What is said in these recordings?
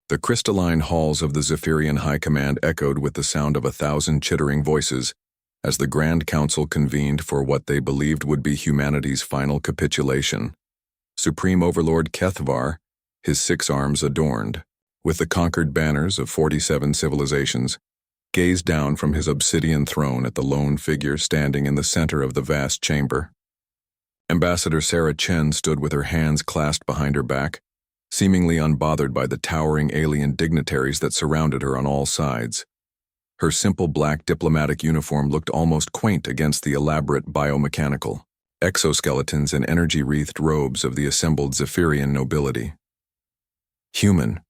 The crystalline halls of the Zephyrian High Command echoed with the sound of 1,000 chittering voices as the Grand Council convened for what they believed would be humanity's final capitulation. Supreme Overlord Kethvar, his 6 arms adorned with the conquered banners of 47 civilizations, gazed down from his obsidian throne at the lone figure standing in the center of the vast chamber. Ambassador Sarah Chen stood with her hands clasped behind her back, seemingly unbothered by the towering alien dignitaries that surrounded her on all sides. Her simple black diplomatic uniform looked almost quaint against the elaborate biomechanical exoskeletons and energy-wreathed robes of the assembled Zephyrian nobility. Human.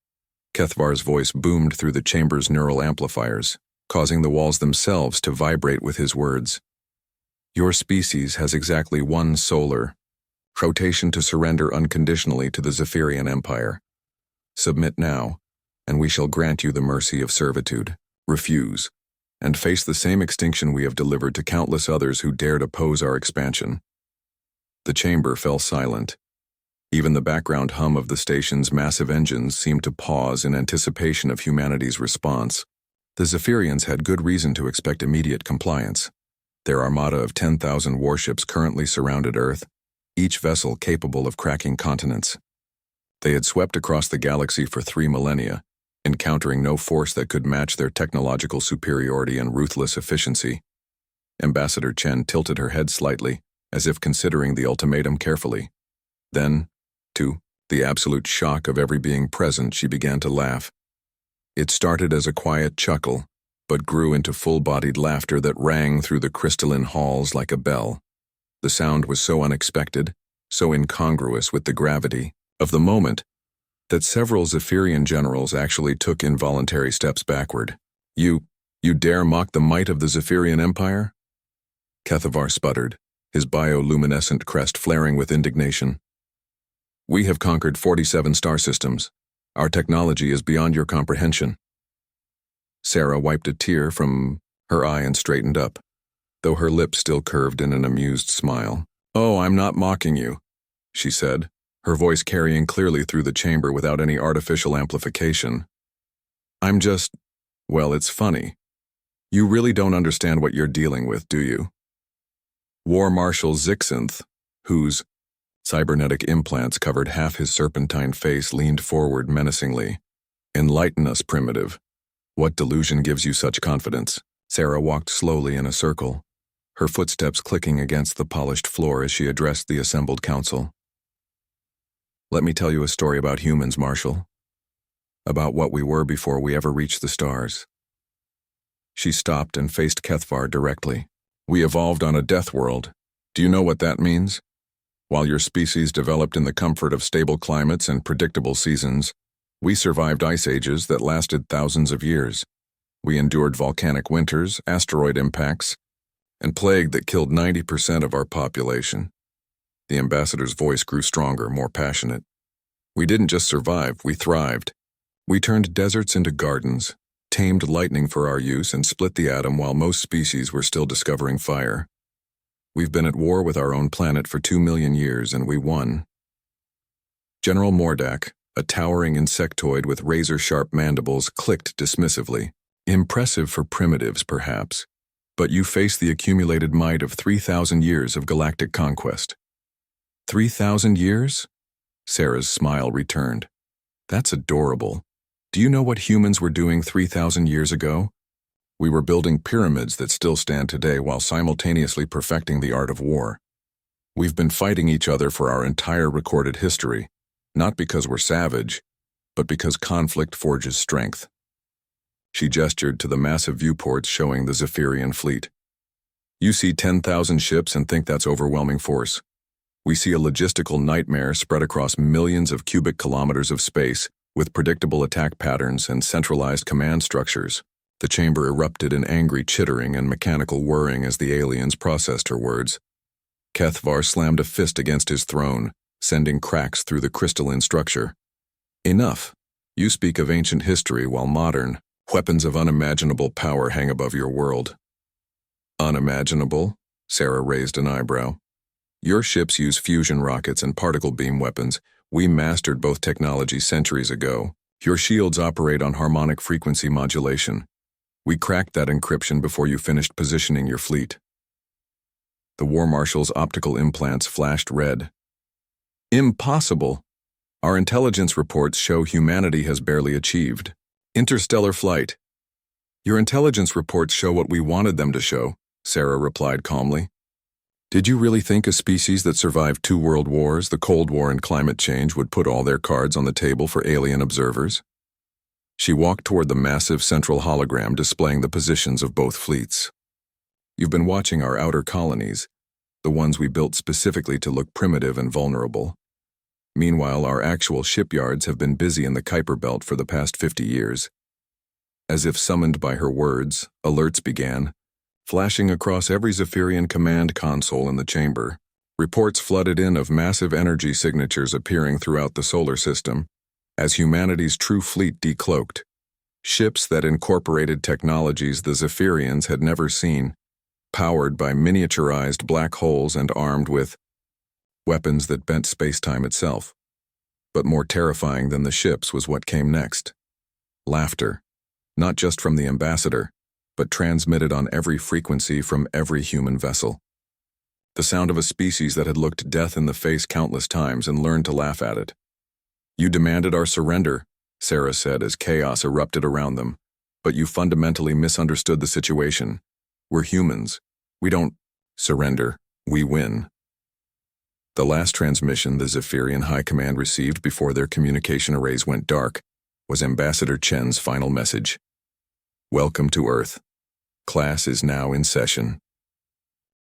Kethvar's voice boomed through the chamber's neural amplifiers, causing the walls themselves to vibrate with his words. Your species has exactly 1 solar rotation to surrender unconditionally to the Zephyrian Empire. Submit now, and we shall grant you the mercy of servitude. Refuse, and face the same extinction we have delivered to countless others who dared oppose our expansion. The chamber fell silent. Even the background hum of the station's massive engines seemed to pause in anticipation of humanity's response. The Zephyrians had good reason to expect immediate compliance. Their armada of 10,000 warships currently surrounded Earth, each vessel capable of cracking continents. They had swept across the galaxy for 3 millennia, encountering no force that could match their technological superiority and ruthless efficiency. Ambassador Chen tilted her head slightly, as if considering the ultimatum carefully. Then, to the absolute shock of every being present, she began to laugh. It started as a quiet chuckle, but grew into full-bodied laughter that rang through the crystalline halls like a bell. The sound was so unexpected, so incongruous with the gravity of the moment, that several Zephyrian generals actually took involuntary steps backward. You dare mock the might of the Zephyrian Empire? Kethvar sputtered, his bioluminescent crest flaring with indignation. We have conquered 47 star systems. Our technology is beyond your comprehension. Sarah wiped a tear from her eye and straightened up, though her lips still curved in an amused smile. Oh, I'm not mocking you, she said, her voice carrying clearly through the chamber without any artificial amplification. I'm just, well, it's funny. You really don't understand what you're dealing with, do you? War Marshal Zixanth, whose cybernetic implants covered half his serpentine face, leaned forward menacingly. Enlighten us, primitive. What delusion gives you such confidence? Sarah walked slowly in a circle, her footsteps clicking against the polished floor as she addressed the assembled council. Let me tell you a story about humans, Marshal. About what we were before we ever reached the stars. She stopped and faced Kethvar directly. We evolved on a death world. Do you know what that means? While your species developed in the comfort of stable climates and predictable seasons, we survived ice ages that lasted thousands of years. We endured volcanic winters, asteroid impacts, and plague that killed 90% of our population. The ambassador's voice grew stronger, more passionate. We didn't just survive, we thrived. We turned deserts into gardens, tamed lightning for our use, and split the atom while most species were still discovering fire. We've been at war with our own planet for 2 million years, and we won. General Mordak, a towering insectoid with razor-sharp mandibles, clicked dismissively. Impressive for primitives, perhaps, but you face the accumulated might of 3,000 years of galactic conquest. 3,000 years? Sarah's smile returned. That's adorable. Do you know what humans were doing 3,000 years ago? We were building pyramids that still stand today while simultaneously perfecting the art of war. We've been fighting each other for our entire recorded history, not because we're savage, but because conflict forges strength. She gestured to the massive viewports showing the Zephyrian fleet. You see 10,000 ships and think that's overwhelming force. We see a logistical nightmare spread across millions of cubic kilometers of space, with predictable attack patterns and centralized command structures. The chamber erupted in angry chittering and mechanical whirring as the aliens processed her words. Kethvar slammed a fist against his throne, sending cracks through the crystalline structure. Enough. You speak of ancient history while modern weapons of unimaginable power hang above your world. Unimaginable? Sarah raised an eyebrow. Your ships use fusion rockets and particle beam weapons. We mastered both technologies centuries ago. Your shields operate on harmonic frequency modulation. We cracked that encryption before you finished positioning your fleet. The War Marshal's optical implants flashed red. Impossible! Our intelligence reports show humanity has barely achieved interstellar flight. Your intelligence reports show what we wanted them to show, Sarah replied calmly. Did you really think a species that survived 2 world wars, the Cold War and climate change, would put all their cards on the table for alien observers? She walked toward the massive central hologram displaying the positions of both fleets. You've been watching our outer colonies, the ones we built specifically to look primitive and vulnerable. Meanwhile, our actual shipyards have been busy in the Kuiper Belt for the past 50 years. As if summoned by her words, alerts began, flashing across every Zephyrian command console in the chamber. Reports flooded in of massive energy signatures appearing throughout the solar system, as humanity's true fleet decloaked. Ships that incorporated technologies the Zephyrians had never seen, powered by miniaturized black holes and armed with weapons that bent space-time itself. But more terrifying than the ships was what came next. Laughter, not just from the ambassador, but transmitted on every frequency from every human vessel. The sound of a species that had looked death in the face countless times and learned to laugh at it. You demanded our surrender, Sarah said as chaos erupted around them, but you fundamentally misunderstood the situation. We're humans. We don't surrender, we win. The last transmission the Zephyrian High Command received before their communication arrays went dark was Ambassador Chen's final message. Welcome to Earth. Class is now in session.